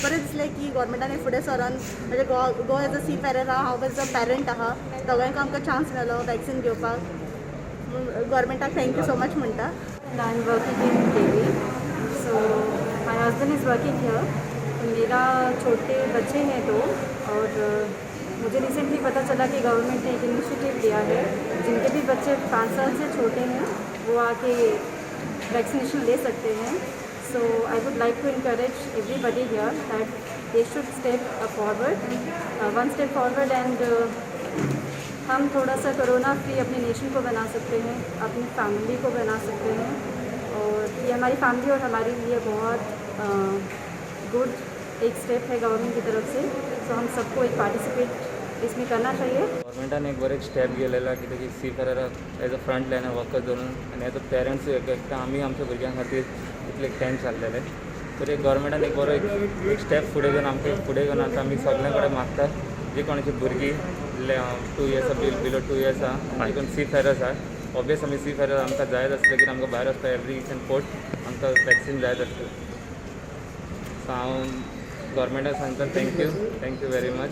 बरें दिसलें की गव्हर्मेंटान फुडें सरोन म्हणजे go as a C Ferrer आहा, हांव एज अ पेरंट आहा, दोगांयक आमकां चान्स मेळ्ळो वॅक्सीन घेवपाक. गव्हर्मेंटाक थँक्यू सो मच म्हणटा. I'm working in Delhi, so my husband is working here. मेरा छोटे बच्चे हैं दो, और मुझे रिसेंटली पता चला कि गवर्नमेंट ने एक इनिशिएटिव लिया है, जिनके भी बच्चे 5 साल से छोटे हैं वो आके वैक्सीनेशन ले सकते हैं. So I would like to encourage everybody here that they should step forward, one step forward, and हम थोड़ा सा कोरोना फ्री अपने नेशन को बना सकते हैं, अपनी फैमिली को बना सकते हैं. और ये हमारी फैमिली और हमारे लिए बहुत गुड एक स्टेप है गवर्नमेंट की तरफ से. सो हम सबको एक पार्टिसिपेट इसमें करना चाहिए. गव्हर्मेंटान एक बरें स्टेप घेतलेला की तेजी सी फेरराक as a front liner worker धरून आनी एज अ पेरंट्स आमी आमच्या भुरग्यां खातीर इतले थँक्स जाल्लेले. तर एक गव्हर्मेंटान एक बरो एक स्टेप फुडें घेवन आमकां फुडें घेवन आतां आमी सगळ्यां कडेन मागता जी कोणाची भुरगीं 2 इयर्स बिलो 2 इयर्स आहा आनी कोण सी फेरर्स आहा. ऑब्वियस आमी सी फेरर आमकां जायच आसलें की आमकां भायर वचपाक एवरी ईच एंड फोर्थ आमकां वॅक्सीन जायच आसलें. सो हांव गव्हर्मेंटाक सांगता थँक्यू वेरी मच.